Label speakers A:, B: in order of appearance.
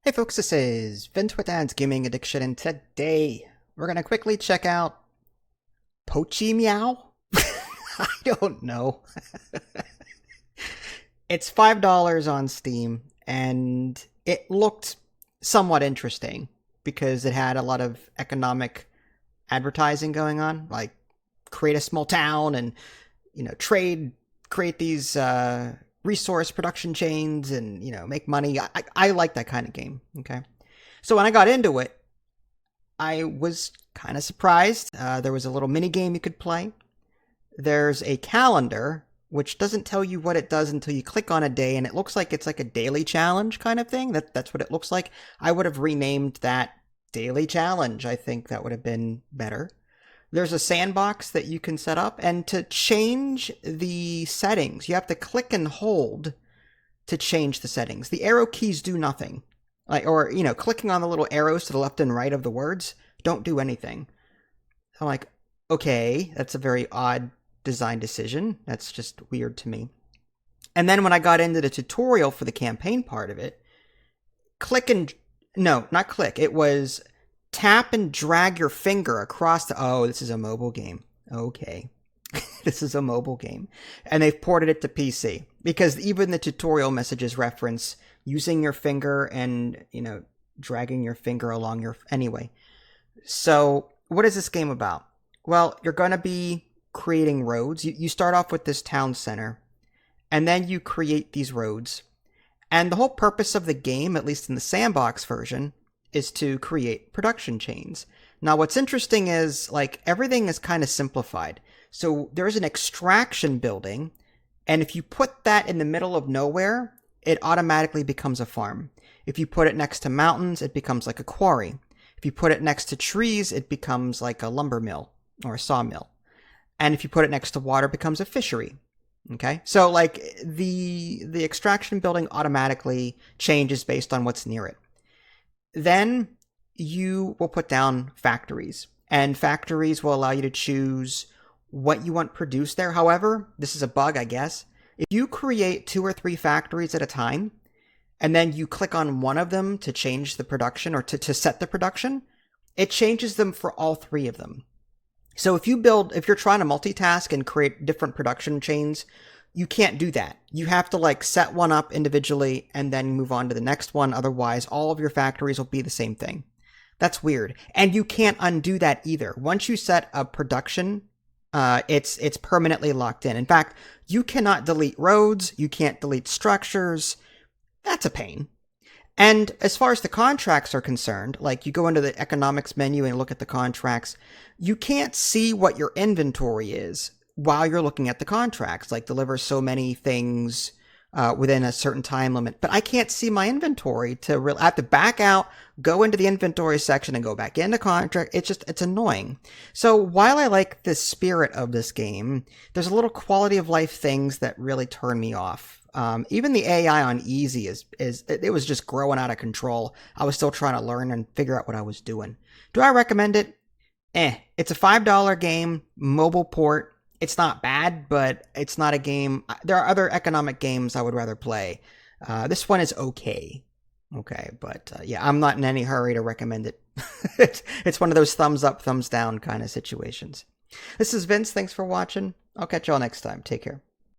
A: Hey folks, this is Vince with Dad's Gaming Addiction, and today we're going to quickly check out Pochemeow? I don't know. It's $5 on Steam, and it looked somewhat interesting because it had a lot of economic advertising going on, like create a small town and, create these resource production chains and, make money. I like that kind of game, okay? So when I got into it, I was kind of surprised. There was a little mini game you could play. There's a calendar, which doesn't tell you what it does until you click on a day, and it looks like it's like a daily challenge kind of thing. That's what it looks like. I would have renamed that Daily Challenge. I think that would have been better. There's a sandbox that you can set up, and to change the settings, you have to click and hold to change the settings. The arrow keys do nothing. Clicking on the little arrows to the left and right of the words don't do anything. I'm like, okay, that's a very odd design decision. That's just weird to me. And then when I got into the tutorial for the campaign part of it, not click. It was tap and drag your finger across this is a mobile game. Okay. This is a mobile game. And they've ported it to PC because even the tutorial messages reference using your finger and, dragging your finger along anyway. So what is this game about? Well, you're going to be creating roads. You start off with this town center, and then you create these roads. And the whole purpose of the game, at least in the sandbox version, is to create production chains. Now, what's interesting is, everything is kind of simplified. So there's an extraction building, and if you put that in the middle of nowhere, it automatically becomes a farm. If you put it next to mountains, it becomes like a quarry. If you put it next to trees, it becomes like a lumber mill or a sawmill. And if you put it next to water, it becomes a fishery. Okay? So, the extraction building automatically changes based on what's near it. Then you will put down factories, and factories will allow you to choose what you want produced there. However, this is a bug, I guess. If you create 2 or 3 factories at a time, and then you click on one of them to change the production or to set the production, it changes them for all 3 of them. So if you're trying to multitask and create different production chains, you can't do that. You have to set one up individually and then move on to the next one. Otherwise, all of your factories will be the same thing. That's weird. And you can't undo that either. Once you set a production, it's permanently locked in. In fact, you cannot delete roads. You can't delete structures. That's a pain. And as far as the contracts are concerned, you go into the economics menu and look at the contracts, you can't see what your inventory is while you're looking at the contracts, deliver so many things within a certain time limit. But I can't see my inventory I have to back out, go into the inventory section and go back into contract. It's annoying. So while I like the spirit of this game, there's a little quality of life things that really turn me off. Even the AI on easy it was just growing out of control. I was still trying to learn and figure out what I was doing. Do I recommend it? It's a $5 game, mobile port. It's not bad, but it's not a game. There are other economic games I would rather play. This one is okay. Okay, but yeah, I'm not in any hurry to recommend it. It's one of those thumbs up, thumbs down kind of situations. This is Vince. Thanks for watching. I'll catch y'all next time. Take care.